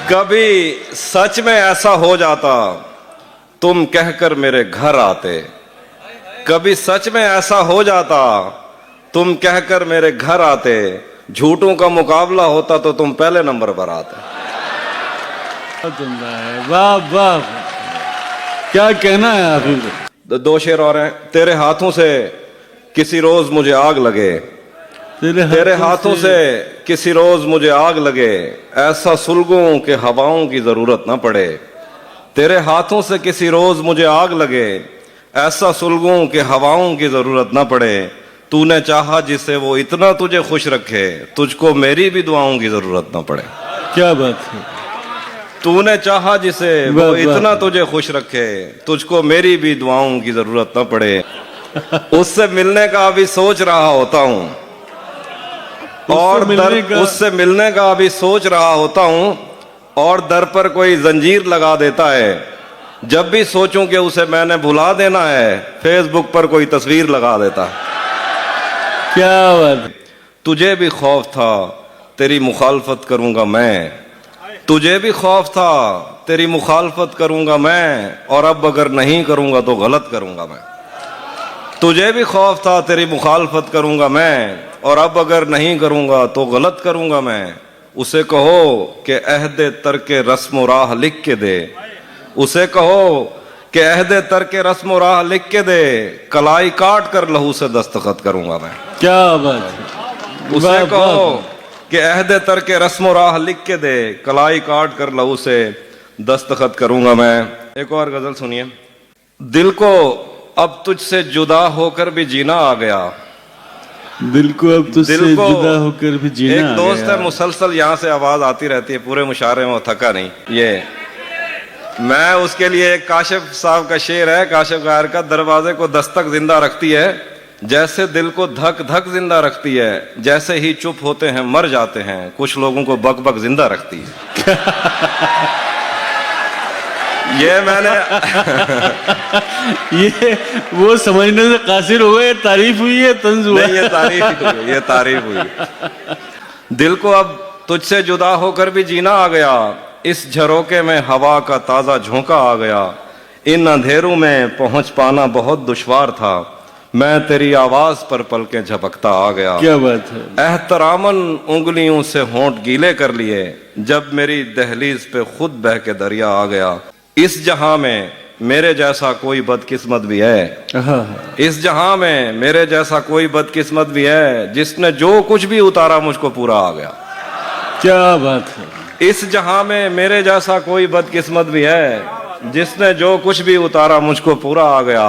کبھی سچ میں ایسا ہو جاتا تم کہہ کر میرے گھر آتے، کبھی سچ میں ایسا ہو جاتا تم کہہ کر میرے گھر آتے، جھوٹوں کا مقابلہ ہوتا تو تم پہلے نمبر پر آتے۔ واہ واہ، کیا کہنا ہے آپ؟ دو شعر اور ہیں۔ تیرے ہاتھوں سے کسی روز مجھے آگ لگے، تیرے ہاتھوں سے کسی روز مجھے آگ لگے، ایسا سلگوں کہ ہواؤں کی ضرورت نہ پڑے۔ تیرے ہاتھوں سے کسی روز مجھے آگ لگے، ایسا سلگوں کہ ہواؤں کی ضرورت نہ پڑے۔ تو نے چاہا جسے وہ اتنا تجھے خوش رکھے، تجھ کو میری بھی دعاؤں کی ضرورت نہ پڑے۔ کیا بات ہے! تو نے چاہا جسے وہ اتنا تجھے خوش رکھے، تجھ کو میری بھی دعاؤں کی ضرورت نہ پڑے۔ اس سے ملنے کا ابھی سوچ رہا ہوتا ہوں، اور اس سے ملنے کا ابھی سوچ رہا ہوتا ہوں، اور در پر کوئی زنجیر لگا دیتا ہے۔ جب بھی سوچوں کہ اسے میں نے بھلا دینا ہے، فیس بک پر کوئی تصویر لگا دیتا ہے۔ کیا بات! تجھے بھی خوف تھا تیری مخالفت کروں گا میں، تجھے بھی خوف تھا تیری مخالفت کروں گا میں، اور اب اگر نہیں کروں گا تو غلط کروں گا میں۔ تجھے بھی خوف تھا تیری مخالفت کروں گا میں، اور اب اگر نہیں کروں گا تو غلط کروں گا میں۔ اسے کہو کہ عہد ترک رسم و راہ لکھ کے دے، اسے کہو کہ عہد ترک رسم و راہ لکھ کے دے، کلائی کاٹ کر لہو سے دستخط کروں گا میں۔ کیا بات! اسے کہو کہ عہد ترک رسم و راہ لکھ کے دے، کلائی کاٹ کر لہو سے دستخط کروں گا میں۔ ایک اور غزل سنیے۔ دل کو اب تجھ سے جدا ہو کر بھی جینا آ گیا، دل کو اب تجھ سے جدا ہو کر بھی جینا آ گیا۔ ایک دوست ہے، مسلسل یہاں سے آواز آتی رہتی ہے پورے مشاعرے میں، وہ تھکا نہیں۔ یہ میں اس کے لیے ایک کاشف صاحب کا شعر ہے، کاشف غیر کا، دروازے کو دستک زندہ رکھتی ہے جیسے دل کو دھک دھک زندہ رکھتی ہے، جیسے ہی چپ ہوتے ہیں مر جاتے ہیں، کچھ لوگوں کو بک بک زندہ رکھتی ہے۔ یہ میں نے یہ وہ سمجھنے سے قاصر ہوئے، تعریف ہوئی ہے طنز ہوا؟ نہیں، یہ تعریف ہوئی، یہ تعریف ہوئی۔ دل کو اب تجھ سے جدا ہو کر بھی جینا آ گیا، اس جھروکے میں ہوا کا تازہ جھونکا آ گیا، ان اندھیروں میں پہنچ پانا بہت دشوار تھا، میں تیری آواز پر پلکیں جھپکتا آ گیا۔ کیا بات ہے! احتراماً انگلیوں سے ہونٹ گیلے کر لیے، جب میری دہلیز پہ خود بہہ کے دریا آ گیا۔ اس جہاں میں میرے جیسا کوئی بدقسمت بھی ہے، اس جہاں میں میرے جیسا کوئی بدقسمت بھی ہے، جس نے جو کچھ بھی اتارا مجھ کو پورا آ گیا۔ کیا بات ہے! اس جہاں میں میرے جیسا کوئی بدقسمت بھی ہے، جس نے جو کچھ بھی اتارا مجھ کو پورا آ گیا۔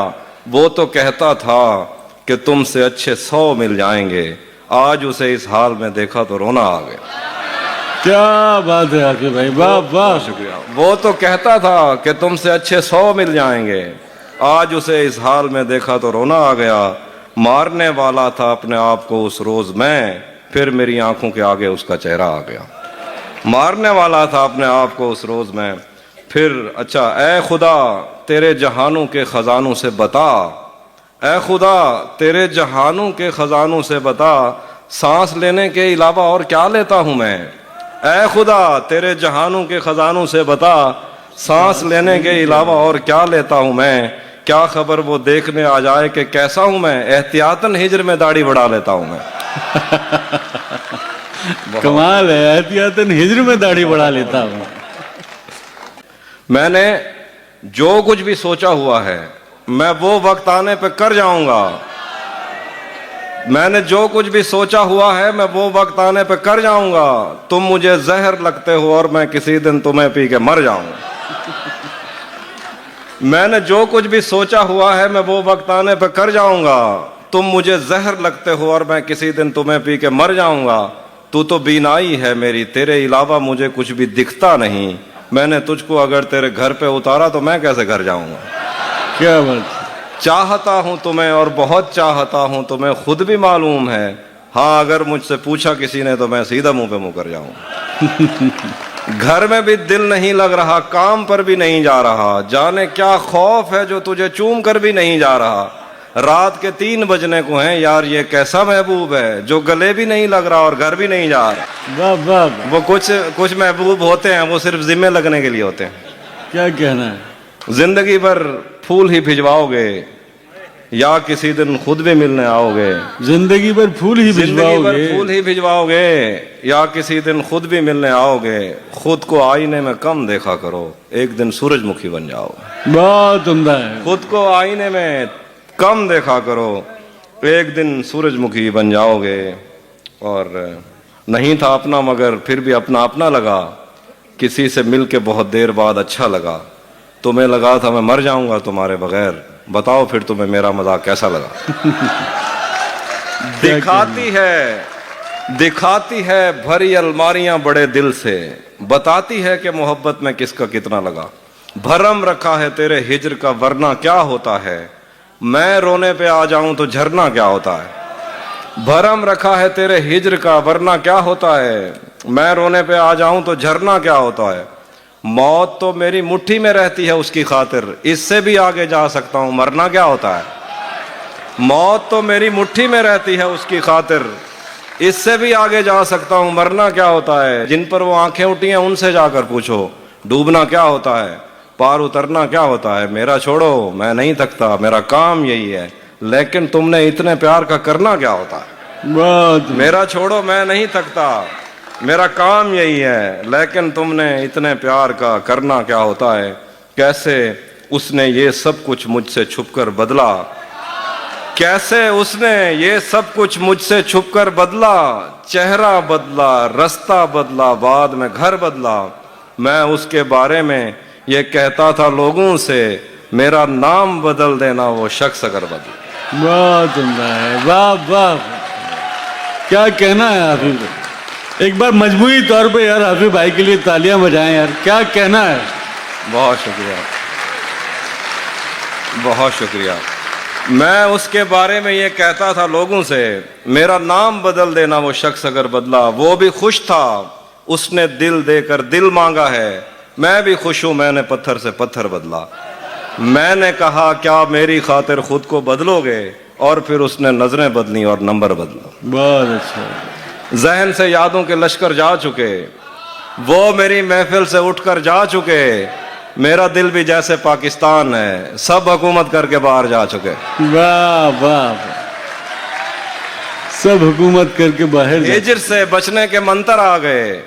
وہ تو کہتا تھا کہ تم سے اچھے 100 مل جائیں گے، آج اسے اس حال میں دیکھا تو رونا آ گیا۔ کیا بات ہے عاقب بھائی، واہ واہ! شکریہ۔ وہ تو کہتا تھا کہ تم سے اچھے 100 مل جائیں گے، آج اسے اس حال میں دیکھا تو رونا آ گیا۔ مارنے والا تھا اپنے آپ کو اس روز میں، پھر میری آنکھوں کے آگے اس کا چہرہ آ گیا۔ مارنے والا تھا اپنے آپ کو اس روز میں، پھر اچھا اے خدا تیرے جہانوں کے خزانوں سے بتا، اے خدا تیرے جہانوں کے خزانوں سے بتا، سانس لینے کے علاوہ اور کیا لیتا ہوں میں۔ اے خدا تیرے جہانوں کے خزانوں سے بتا، سانس لینے کے علاوہ اور کیا لیتا ہوں میں۔ کیا خبر وہ دیکھنے آ جائے کہ کیسا ہوں میں، احتیاطاً ہجر میں داڑھی بڑھا لیتا ہوں میں۔ کمال ہے، احتیاطاً ہجر میں داڑھی بڑھا لیتا ہوں۔ میں نے جو کچھ بھی سوچا ہوا ہے میں وہ وقت آنے پہ کر جاؤں گا، میں نے جو کچھ بھی سوچا ہوا ہے میں وہ وقت آنے پہ کر جاؤں گا، تم مجھے زہر لگتے ہو اور میں کسی دن تمہیں پی کے مر جاؤں گا۔ میں نے جو کچھ بھی سوچا ہوا ہے میں وہ وقت آنے پہ کر جاؤں گا، تم مجھے زہر لگتے ہو اور میں کسی دن تمہیں پی کے مر جاؤں گا۔ تو بینائی ہے میری، تیرے علاوہ مجھے کچھ بھی دکھتا نہیں، میں نے تجھ کو اگر تیرے گھر پہ اتارا تو میں کیسے گھر جاؤں گا۔ کیا بات! چاہتا ہوں تمہیں اور بہت چاہتا ہوں تمہیں، خود بھی معلوم ہے، ہاں اگر مجھ سے پوچھا کسی نے تو میں سیدھا منہ پہ منہ کر جاؤں۔ گھر میں بھی دل نہیں لگ رہا، کام پر بھی نہیں جا رہا، جانے کیا خوف ہے جو تجھے چوم کر بھی نہیں جا رہا۔ رات کے 3 بجنے کو ہیں، یار یہ کیسا محبوب ہے جو گلے بھی نہیں لگ رہا اور گھر بھی نہیں جا رہا۔ واہ واہ، وہ کچھ محبوب ہوتے ہیں وہ صرف ذمہ لگنے کے لیے ہوتے ہیں۔ کیا کہنا ہے؟ زندگی بھر پھول ہی بھجواؤ گے یا کسی دن خود بھی ملنے آؤ گے؟ زندگی بھر پھول ہی زندگی بھجواؤ بھر گے پھول ہی بھجواؤ گے یا کسی دن خود بھی ملنے آؤ گے؟ خود کو آئینے میں کم دیکھا کرو، ایک دن سورج مکھی بن جاؤ گے۔ بہت عمدہ ہے۔ خود کو آئینے میں کم دیکھا کرو، ایک دن سورج مکھی بن جاؤ گے۔ اور نہیں تھا اپنا مگر پھر بھی اپنا اپنا لگا، کسی سے مل کے بہت دیر بعد اچھا لگا، تمہیں لگا تھا میں مر جاؤں گا تمہارے بغیر، بتاؤ پھر تمہیں میرا مذاق کیسا لگا؟ دکھاتی ہے بھری الماریاں بڑے دل سے، بتاتی ہے کہ محبت میں کس کا کتنا لگا۔ بھرم رکھا ہے تیرے ہجر کا ورنہ کیا ہوتا ہے، میں رونے پہ آ جاؤں تو جھرنا کیا ہوتا ہے۔ بھرم رکھا ہے تیرے ہجر کا ورنہ کیا ہوتا ہے، میں رونے پہ آ جاؤں تو جھرنا کیا ہوتا ہے۔ موت تو میری مٹھی میں رہتی ہے اس کی خاطر، اس سے بھی آگے جا سکتا ہوں، مرنا کیا ہوتا ہے۔ موت تو میری مٹھی میں رہتی ہے اس کی خاطر، اس سے بھی آگے جا سکتا ہوں، مرنا کیا ہوتا ہے۔ جن پر وہ آنکھیں اٹھی ہیں ان سے جا کر پوچھو، ڈوبنا کیا ہوتا ہے، پار اترنا کیا ہوتا ہے۔ میرا چھوڑو میں نہیں تھکتا، میرا کام یہی ہے، لیکن تم نے اتنے پیار کا کرنا کیا ہوتا ہے۔ بہت میرا چھوڑو میں نہیں تھکتا، میرا کام یہی ہے، لیکن تم نے اتنے پیار کا کرنا کیا ہوتا ہے۔ کیسے اس نے یہ سب کچھ مجھ سے چھپ کر بدلا، کیسے اس نے یہ سب کچھ مجھ سے چھپ کر بدلا، چہرہ بدلا، رستہ بدلا، بعد میں گھر بدلا۔ میں اس کے بارے میں یہ کہتا تھا لوگوں سے، میرا نام بدل دینا وہ شخص اگر بدلا۔ بہت عمدہ ہے، واہ واہ، کیا کہنا ہے حافظ؟ ایک بار مجموعی طور پہ یار حافظ بھائی کے لیے تالیاں بجائیں یار، کیا کہنا ہے؟ بہت شکریہ، بہت شکریہ۔ میں اس کے بارے میں یہ کہتا تھا لوگوں سے، میرا نام بدل دینا وہ شخص اگر بدلا۔ وہ بھی خوش تھا، اس نے دل دے کر دل مانگا ہے، میں بھی خوش ہوں، میں نے پتھر سے پتھر بدلا۔ میں نے کہا کیا میری خاطر خود کو بدلو گے، اور پھر اس نے نظریں بدلی اور نمبر بدلا۔ بہت اچھا، ذہن سے یادوں کے لشکر جا چکے، وہ میری محفل سے اٹھ کر جا چکے، میرا دل بھی جیسے پاکستان ہے، سب حکومت کر کے باہر جا چکے۔ واہ واہ، سب حکومت کر کے باہر جا- ہجر سے بچنے کے منتر آ گئے،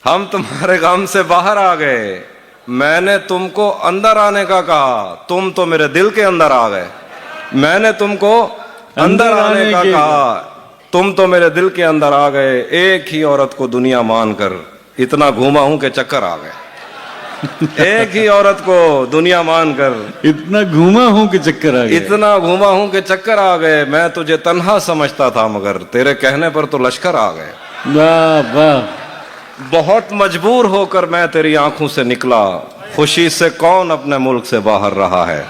ہم تمہارے غم سے باہر آ گئے، میں نے تم کو اندر آنے کا کہا، تم تو میرے دل کے اندر آ گئے۔ میں نے تم کو اندر آنے کا کہا، تم تو میرے دل کے اندر آ گئے۔ ایک ہی عورت کو دنیا مان کر اتنا گھوما ہوں کہ چکر آ گئے۔ ایک ہی عورت کو دنیا مان کر اتنا گھوما ہوں کہ چکر آ گیا۔ اتنا گھوما ہوں کہ چکر آ گئے۔ میں تجھے تنہا سمجھتا تھا مگر تیرے کہنے پر تو لشکر آ گئے۔ واہ واہ، بہت مجبور ہو کر میں تیری آنکھوں سے نکلا، خوشی سے کون اپنے ملک سے باہر رہا ہے۔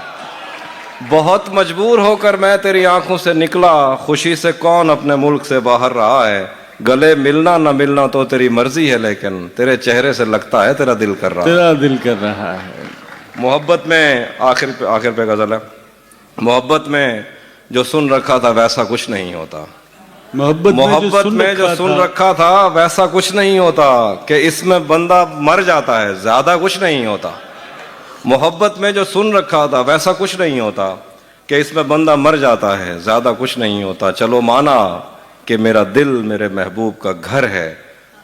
بہت مجبور ہو کر میں تیری آنکھوں سے نکلا، خوشی سے کون اپنے ملک سے باہر رہا ہے۔ گلے ملنا نہ ملنا تو تیری مرضی ہے، لیکن تیرے چہرے سے لگتا ہے تیرا دل کر رہا ہے۔ تیرا دل کر رہا ہے۔ محبت میں آخر پہ غزل ہے، محبت میں جو سن رکھا تھا ویسا کچھ نہیں ہوتا۔ محبت میں جو سن رکھا تھا ویسا کچھ نہیں ہوتا، کہ اس میں بندہ مر جاتا ہے، زیادہ کچھ نہیں ہوتا۔ محبت میں جو سن رکھا تھا ویسا کچھ نہیں ہوتا، کہ اس میں بندہ مر جاتا ہے، زیادہ کچھ نہیں ہوتا۔ چلو مانا کہ میرا دل میرے محبوب کا گھر ہے،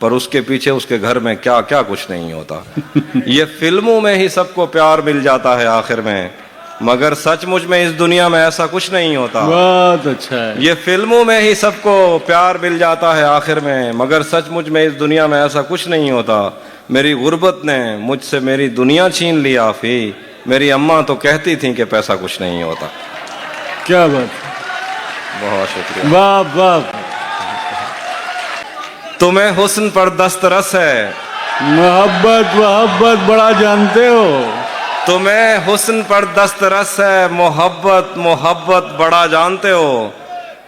پر اس کے پیچھے اس کے گھر میں کیا کیا کچھ نہیں ہوتا۔ یہ فلموں میں ہی سب کو پیار مل جاتا ہے آخر میں، مگر سچ مچ میں اس دنیا میں ایسا کچھ نہیں ہوتا۔ بہت اچھا ہے۔ یہ فلموں میں ہی سب کو پیار مل جاتا ہے آخر میں، مگر سچ مچ میں اس دنیا میں ایسا کچھ نہیں ہوتا۔ میری غربت نے مجھ سے میری دنیا چھین لیا فی، میری اماں تو کہتی تھیں کہ پیسہ کچھ نہیں ہوتا۔ کیا بات، بہت شکریہ۔ واہ واہ، تمہیں حسن پر دسترس ہے، محبت بڑا جانتے ہو۔ تمہیں حسن پر دسترس ہے، محبت بڑا جانتے ہو،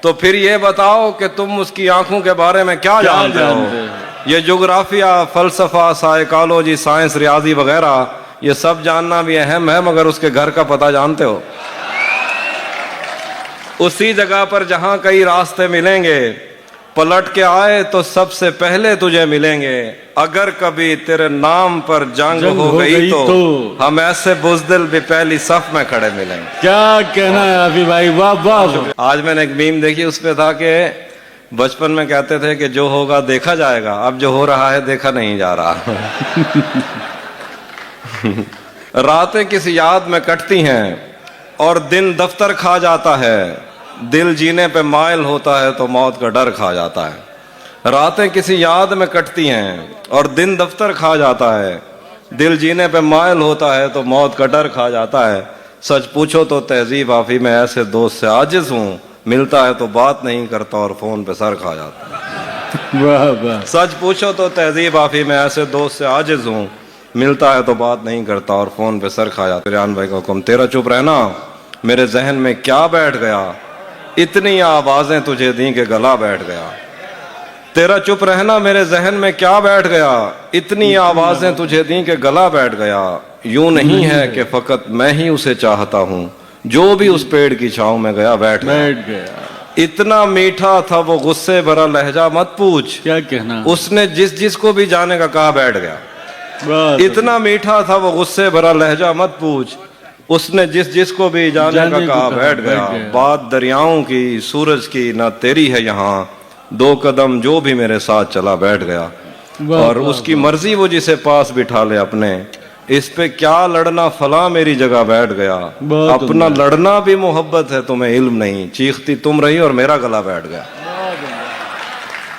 تو پھر یہ بتاؤ کہ تم اس کی آنکھوں کے بارے میں کیا جانتے ہو۔ یہ جغرافیہ، فلسفہ، سائیکالوجی، سائنس، ریاضی وغیرہ یہ سب جاننا بھی اہم ہے، مگر اس کے گھر کا پتہ جانتے ہو۔ उसी जगह पर जहां कई रास्ते मिलेंगे, पलट के आए तो सबसे पहले तुझे मिलेंगे। अगर कभी तेरे नाम पर जंग हो गई तो हम ऐसे बुज़दिल भी पहली सफ में खड़े मिलेंगे। क्या कहना है आफी भाई, वाह वाह। आज मैंने एक मीम देखी, उस पे था कि बचपन में कहते थे कि जो होगा देखा जाएगा, अब जो हो रहा है देखा नहीं जा रहा। रातें किसी याद में कटती हैं और दिन दफ्तर खा जाता है। दिल जीने पे माइल होता है तो मौत का डर खा जाता है। रातें किसी याद में कटती हैं और दिन दफ्तर खा जाता है। दिल जीने पे माइल होता है तो मौत का डर खा जाता है। सच पूछो तो तहजीब आफी मैं ऐसे दोस्त से आजिज हूँ, मिलता है तो बात नहीं करता और फोन पे सर खा जाता है। वाह वाह। सच पूछो तो तहजीब आफी मैं ऐसे दोस्त से आजिज हूँ, मिलता है तो बात नहीं करता और फोन पे सर खा जाता है। रियान भाई का हुक्म, तेरा चुप रहना मेरे जहन में क्या बैठ गया, इतनी आवाजें तुझे दी के गला बैठ गया। तेरा चुप रहना मेरे जहन में क्या बैठ गया, इतनी आवाजें तुझे दी के गला बैठ गया। यूं नहीं है कि फकत मैं ही उसे चाहता हूँ, जो भी उस पेड़ की छांव में गया बैठ गया। इतना मीठा था वो गुस्से भरा लहजा मत पूछ, क्या कहना, उसने जिस जिस को भी जाने का कहा बैठ गया। इतना मीठा था वो गुस्से भरा लहजा मत पूछ, उसने जिस जिस को भी जाने का कहा बैठ गया। बात दरियाओं की सूरज की ना तेरी है यहाँ, दो कदम जो भी मेरे साथ चला बैठ गया। और उसकी मर्जी वो जिसे पास बिठा ले अपने, इस पे क्या लड़ना फला मेरी जगह बैठ गया। अपना लड़ना भी मोहब्बत है तुम्हें इल्म नहीं, चीखती तुम रही और मेरा गला बैठ गया।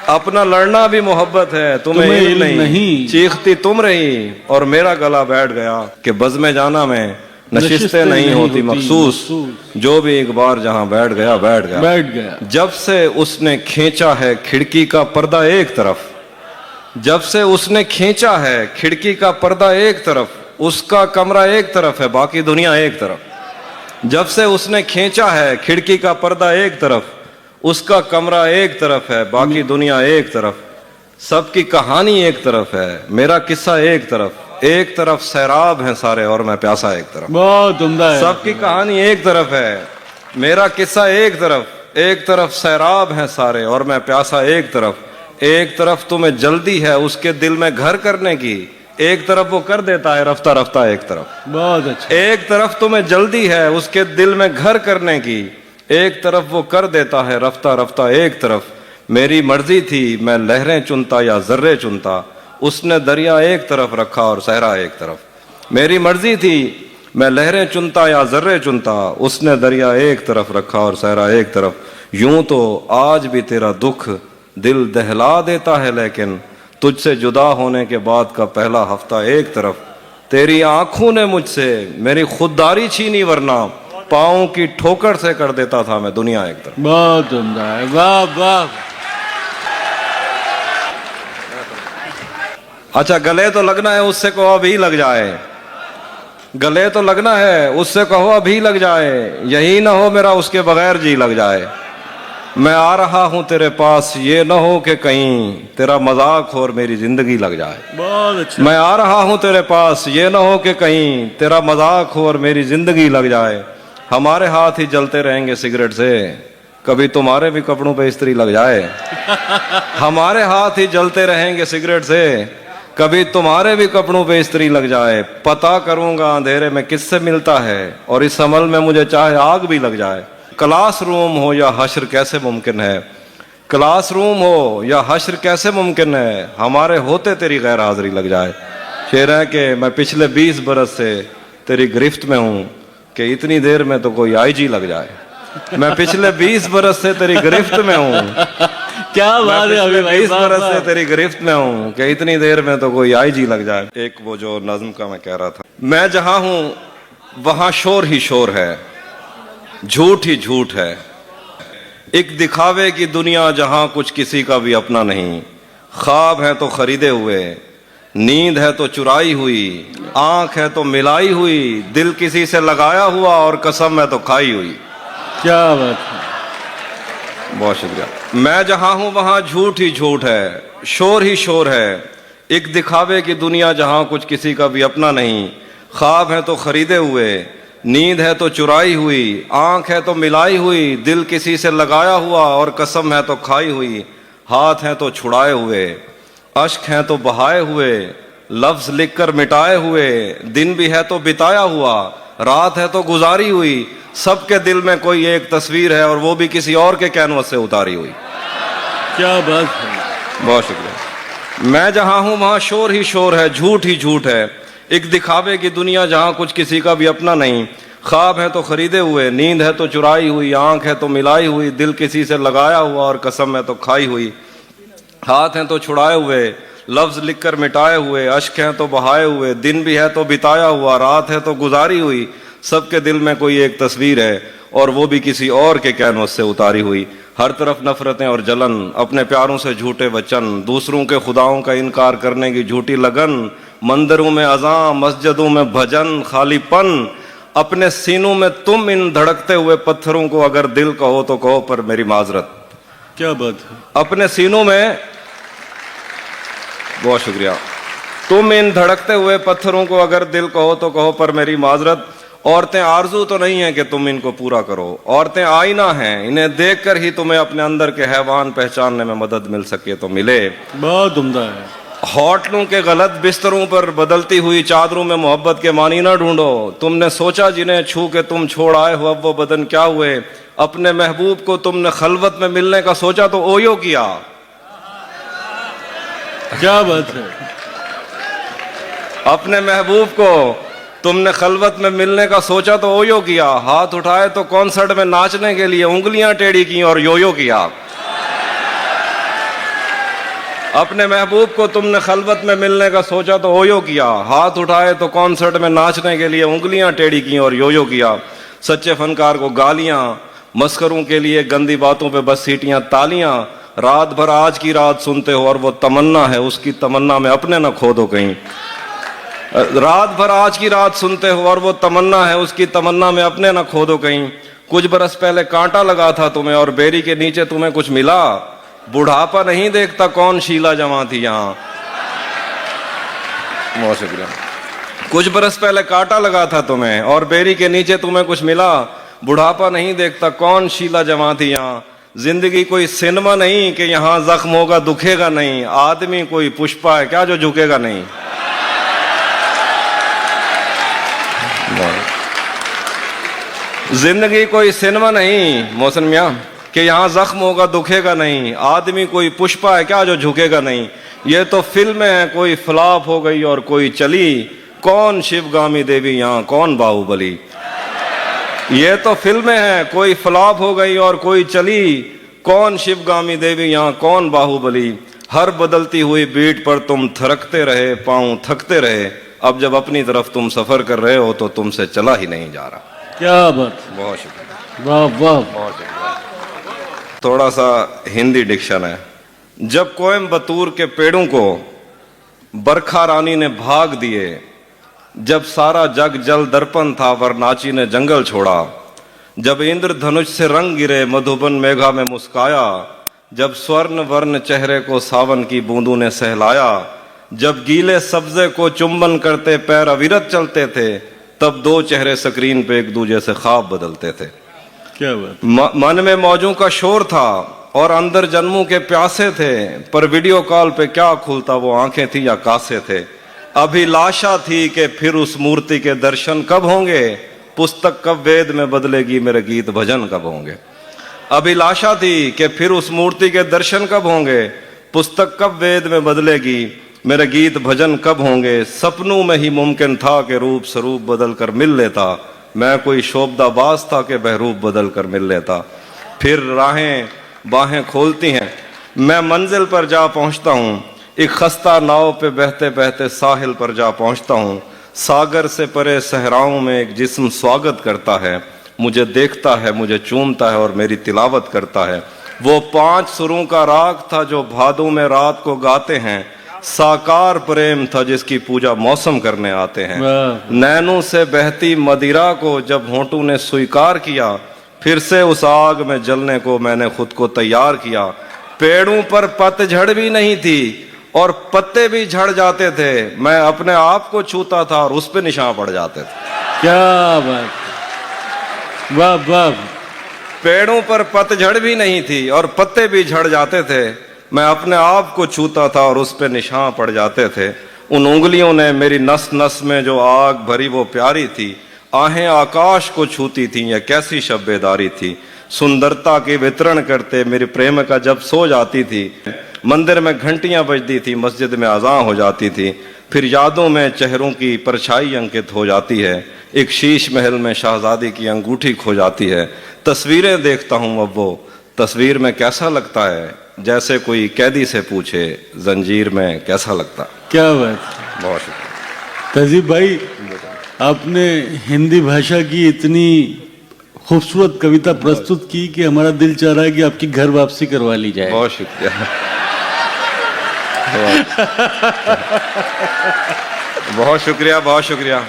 अपना लड़ना भी मोहब्बत है तुम्हें इल्म नहीं, चीखती तुम रही और मेरा गला बैठ गया। कि बज़ में जाना में नशिस्तें नहीं होती मखसूस, जो भी एक बार जहां बैठ गया बैठ गया। जब से उसने खींचा है खिड़की का पर्दा एक तरफ, जब से उसने खींचा है खिड़की का पर्दा एक तरफ, उसका कमरा एक तरफ है बाकी दुनिया एक तरफ। जब से उसने खींचा है खिड़की का पर्दा एक तरफ, उसका कमरा एक तरफ है बाकी दुनिया एक तरफ। सबकी कहानी एक तरफ है, मेरा किस्सा एक तरफ। एक तरफ सैराब हैं सारे और मैं प्यासा एक तरफ। बहुत उम्दा है। सबकी कहानी एक तरफ है, मेरा किस्सा एक तरफ। एक तरफ सैराब हैं सारे और मैं प्यासा एक तरफ। एक तरफ तुम्हें जल्दी है उसके दिल में घर करने की, एक तरफ वो कर देता है रफ्ता रफ्ता एक तरफ। बहुत अच्छा। एक तरफ तुम्हें जल्दी है उसके दिल में घर करने की, एक तरफ वो कर देता है रफ्ता रफ्ता एक तरफ। मेरी मर्जी थी मैं लहरें चुनता या जर्रे चुनता, उसने दरिया एक तरफ रखा और सहरा एक तरफ। मेरी मर्जी थी मैं लहरें चुनता या जर्रे चुनता, उसने दरिया एक तरफ रखा और सहरा एक तरफ। यूं तो आज भी तेरा दुख दिल दहला देता है, लेकिन तुझसे जुदा होने के बाद का पहला हफ्ता एक तरफ। तेरी आंखों ने मुझसे मेरी खुददारी छीनी, वरना पाँव की ठोकर से कर देता था मैं दुनिया एक तरफ। बहुत उम्दा है, वाह वाह। अच्छा, गले तो लगना है उससे कहो अभी लग जाए, गले तो लगना है उससे कहो अभी लग जाए। यही ना हो मेरा उसके बगैर जी लग जाए। मैं आ रहा हूं तेरे पास ये ना हो कि कहीं तेरा मजाक हो और मेरी जिंदगी लग जाए। बहुत अच्छा। मैं आ रहा हूं तेरे पास ये ना हो कि कहीं तेरा मजाक हो और मेरी जिंदगी लग जाए। हमारे हाथ ही जलते रहेंगे सिगरेट से, कभी तुम्हारे भी कपड़ों पे इस्त्री लग जाए। हमारे हाथ ही जलते रहेंगे सिगरेट से, कभी तुम्हारे भी कपड़ों पे इस्त्री लग जाए। पता करूंगा अंधेरे में किससे मिलता है और इस अमल में मुझे चाहे आग भी लग जाए। क्लास रूम हो या हश्र कैसे मुमकिन है, क्लास रूम हो या हश्र कैसे मुमकिन है, हमारे होते तेरी गैर हाजिरी लग जाए। शेर है कि मैं पिछले 20 बरस से तेरी गिरफ्त में हूँ कि इतनी देर में तो कोई आईजी लग जाए। मैं पिछले 20 बरस से तेरी गिरफ्त में हूँ, क्या बात है अभी भाई, 20 बरस से तेरी गिरफ्त में हूँ कि इतनी देर में तो कोई आईजी लग जाए। एक वो जो नज्म का मैं कह रहा था, मैं जहां हूं वहां शोर ही शोर है, झूठ ही झूठ है। एक दिखावे की दुनिया जहां कुछ किसी का भी अपना नहीं। ख्वाब है तो खरीदे हुए, नींद है तो चुराई हुई, आंख है तो मिलाई हुई, दिल किसी से लगाया हुआ और कसम है तो खाई हुई। क्या बात है, बहुत शुक्रिया। मैं जहां हूं वहां झूठ ही झूठ है, शोर ही शोर है। एक दिखावे की दुनिया जहां कुछ किसी का भी अपना नहीं। ख्वाब है तो खरीदे हुए, नींद है तो चुराई हुई, आंख है तो मिलाई हुई, दिल किसी से लगाया हुआ और कसम है तो खाई हुई, हाथ हैं तो छुड़ाए हुए, अश्क हैं तो बहाए हुए, लफ्ज लिख कर मिटाए हुए, दिन भी है तो बिताया हुआ, रात है तो गुजारी हुई, सबके दिल में कोई एक तस्वीर है और वो भी किसी और के कैनवस से उतारी हुई। क्या बात है। बहुत शुक्रिया। मैं जहां हूं वहां शोर ही शोर है, झूठ ही झूठ है, एक दिखावे की दुनिया जहां कुछ किसी का भी अपना नहीं, ख्वाब है तो खरीदे हुए, नींद है तो चुराई हुई, आंख है तो मिलाई हुई, दिल किसी से लगाया हुआ और कसम है तो खाई हुई, हाथ हैं तो छुड़ाए हुए, लफ्ज लिख कर मिटाए हुए, अश्क हैं तो बहाए हुए, दिन भी है तो बिताया हुआ, रात है तो गुजारी हुई, सबके दिल में कोई एक तस्वीर है और वो भी किसी और के कैनवस से उतारी हुई। हर तरफ नफरतें और जलन, अपने प्यारों से झूठे वचन, दूसरों के खुदाओं का इनकार करने की झूठी लगन, मंदिरों में अज़ां, मस्जिदों में भजन, खालीपन, अपने सीनों में तुम इन धड़कते हुए पत्थरों को अगर दिल कहो तो कहो पर मेरी माजरत। क्या बात है। अपने सीनों में, बहुत शुक्रिया, तुम इन धड़कते हुए पत्थरों को अगर दिल कहो तो कहो पर मेरी माजरत। औरतें आरजू तो नहीं है कि तुम इनको पूरा करो, औरतें आईना हैं, इन्हें देखकर ही तुम्हें अपने अंदर के हैवान पहचानने में मदद मिल सके तो मिले। बहुत उम्दा है। होटलों के गलत बिस्तरों पर बदलती हुई चादरों में मोहब्बत के मानी ना ढूंढो, तुमने सोचा जिन्हें छू के तुम छोड़ आए हो अब वो बदन क्या हुए, अपने महबूब को तुमने खलवत में मिलने का सोचा तो ओयो किया। क्या बात है। अपने महबूब को तुमने खलवत में मिलने का सोचा तो ओयो किया, हाथ उठाए तो कॉन्सर्ट में नाचने के लिए उंगलियां टेढ़ी की और योयो किया। अपने महबूब को तुमने खलवत में मिलने का सोचा तो ओयो किया, हाथ उठाए तो कॉन्सर्ट में नाचने के लिए उंगलियां टेढ़ी की और योयो किया। सच्चे फनकार को गालियां, मस्करों के लिए गंदी बातों पे बस सीटियां तालियां, रात भर आज की रात सुनते हो और वो तमन्ना है उसकी तमन्ना में अपने न खो दो कहीं। रात भर आज की रात सुनते हो और वो तमन्ना है उसकी तमन्ना में अपने न खो दो कहीं। कुछ बरस पहले कांटा लगा था तुम्हें और बेरी के नीचे तुम्हें कुछ मिला, बुढ़ापा नहीं देखता कौन शीला जमा थी यहाँ। बहुत शुक्रिया। कुछ बरस पहले कांटा लगा था तुम्हें और बेरी के नीचे तुम्हें कुछ मिला, बुढ़ापा नहीं देखता कौन शीला जमा थी यहाँ। जिंदगी कोई सिनेमा नहीं कि यहाँ जख्म होगा दुखेगा नहीं, आदमी कोई पुष्पा है क्या जो झुकेगा नहीं। जिंदगी कोई सिनेमा नहीं मोहसिन मियां कि यहाँ जख्म होगा दुखेगा नहीं, आदमी कोई पुष्पा है क्या जो झुकेगा नहीं। ये तो फिल्म है कोई फ्लॉप हो गई और कोई चली, कौन शिवगामी देवी यहाँ कौन बाहुबली। ये तो फिल्में हैं कोई फ्लॉप हो गई और कोई चली, कौन शिवगामी देवी यहाँ कौन बाहुबली। हर बदलती हुई बीट पर तुम थरकते रहे, पांव थकते रहे, अब जब अपनी तरफ तुम सफर कर रहे हो तो तुमसे चला ही नहीं जा रहा। क्या बात। बहुत शुक्रिया। वाह वाह। बहुत शुक्रिया। थोड़ा सा हिंदी डिक्शन है। जब कोयम्बतूर के पेड़ों को बरखा रानी ने भाग दिए, जब सारा जग जल दर्पण था वरनाची ने जंगल छोड़ा, जब इंद्र धनुष से रंग गिरे मधुबन मेघा में मुस्काया, जब स्वर्ण वर्ण चेहरे को सावन की बूंदों ने सहलाया, जब गीले सब्जे को चुंबन करते पैर अविरत चलते थे, तब दो चेहरे स्क्रीन पे एक दूसरे से ख्वाब बदलते थे। क्या बात। मन में मौजों का शोर था और अंदर जन्मों के प्यासे थे, पर वीडियो कॉल पे क्या खुलता वो आंखें थी या कासे थे। अभिलाषा थी कि फिर उस मूर्ति के दर्शन कब होंगे, पुस्तक कब वेद में बदलेगी मेरे गीत भजन कब होंगे। अभिलाषा थी कि फिर उस मूर्ति के दर्शन कब होंगे, पुस्तक कब वेद में बदलेगी मेरे गीत भजन कब होंगे। सपनों में ही मुमकिन था कि रूप स्वरूप बदल कर मिल लेता, मैं कोई शोभदाबाज था कि बहरूप बदल कर मिल लेता। फिर राहें बाहें खोलती हैं, मैं मंजिल पर जा पहुंचता हूँ, एक खस्ता नाव पे बहते बहते साहिल पर जा पहुंचता हूँ। सागर से परे सहराओं में एक जिस्म स्वागत करता है, मुझे देखता है, मुझे चूमता है और मेरी तिलावत करता है। वो 5 सुरों का राग था जो भादों में रात को गाते हैं, साकार प्रेम था जिसकी पूजा मौसम करने आते हैं। नैनों से बहती मदिरा को जब होंठों ने स्वीकार किया, फिर से उस आग में जलने को मैंने खुद को तैयार किया। पेड़ों पर पतझड़ भी नहीं थी और पत्ते भी झड़ जाते थे, मैं अपने आप को छूता था और उस पे निशान पड़ जाते थे। क्या बात। वाह वाह। पेड़ों पर पतझड़ भी नहीं थी और पत्ते भी झड़ जाते थे, मैं अपने आप को छूता था और उस पे निशान पड़ जाते थे। उन उंगलियों ने मेरी नस नस में जो आग भरी वो प्यारी थी, आहें आकाश को छूती थी, यह कैसी शब्बेदारी थी। सुंदरता के वितरण करते मेरी प्रेम का जब सो जाती थी, मंदिर में घंटियां बजती थी, मस्जिद में अज़ान हो जाती थी, फिर यादों में चेहरों की परछाई अंकित हो जाती है, एक शीश महल में शहजादी की अंगूठी खो जाती है। तस्वीरें देखता हूँ अब वो तस्वीर में कैसा लगता है, जैसे कोई कैदी से पूछे जंजीर में कैसा लगता। क्या बात। बहुत शुक्रिया। तहजीब भाई, आपने हिंदी भाषा की इतनी खूबसूरत कविता प्रस्तुत की कि हमारा दिल चाह रहा है कि आपकी घर वापसी करवा ली जाए। बहुत शुक्रिया। बहुत शुक्रिया, बहुत शुक्रिया।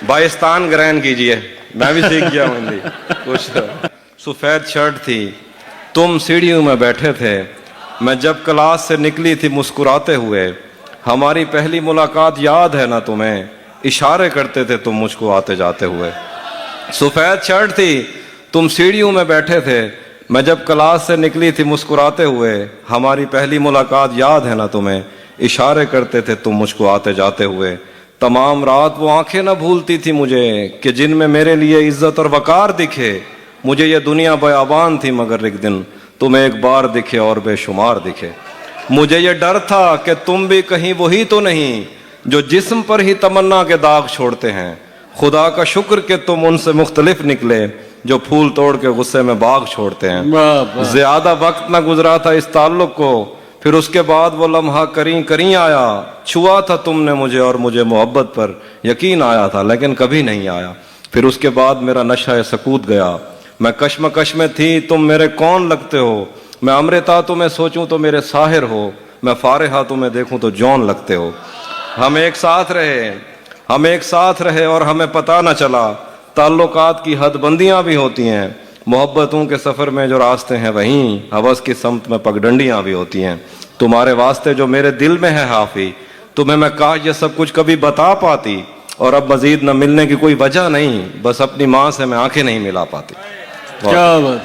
बाइस्तान ग्रहण कीजिए, मैं भी सीख गया हूँ हिंदी कुछ। सफेद शर्ट थी, तुम सीढ़ियों में बैठे थे, मैं जब क्लास से निकली थी मुस्कुराते हुए, हमारी पहली मुलाकात याद है ना तुम्हें, इशारे करते थे तुम मुझको आते जाते हुए। सफेद शर्ट थी, तुम सीढ़ियों में बैठे थे, मैं जब क्लास से निकली थी मुस्कुराते हुए, हमारी पहली मुलाकात याद है ना तुम्हें, इशारे करते थे तुम मुझको आते जाते हुए। तमाम रात वो आंखें न भूलती थी मुझे कि जिनमें मेरे लिए इज्जत और वकार दिखे। मुझे ये दुनिया बयाबान थी मगर एक दिन तुम एक बार दिखे और बेशुमार दिखे। मुझे ये डर था कि तुम भी कहीं वही तो नहीं जो जिस्म पर ही तमन्ना के दाग छोड़ते हैं। खुदा का शुक्र कि तुम उनसे मुख्तलिफ निकले जो फूल तोड़ के गुस्से में बाग छोड़ते हैं। वाह वाह। ज्यादा वक्त न गुजरा था इस ताल्लुक को, फिर उसके बाद वो लम्हा करीं करीं आया। छुआ था तुमने मुझे और मुझे मोहब्बत पर यकीन आया था, लेकिन कभी नहीं आया। फिर उसके बाद मेरा नशा सकूत गया, मैं कश्मकश में थी, तुम मेरे कौन लगते हो। मैं अमृता तुम्हें सोचूं तो मेरे साहिर हो, मैं फारिहा तुम्हें देखूं तो जौन लगते हो। हम एक साथ रहे और हमें पता न चला, ताल्लुकात की हदबंदियां भी होती हैं। मोहब्बतों के सफ़र में जो रास्ते हैं वहीं हवस की समत में पगडंडियां भी होती हैं। तुम्हारे वास्ते जो मेरे दिल में है हाफी, तुम्हें मैं काश ये सब कुछ कभी बता पाती। और अब मजीद न मिलने की कोई वजह नहीं, बस अपनी माँ से मैं आंखें नहीं मिला पाती। क्या बात।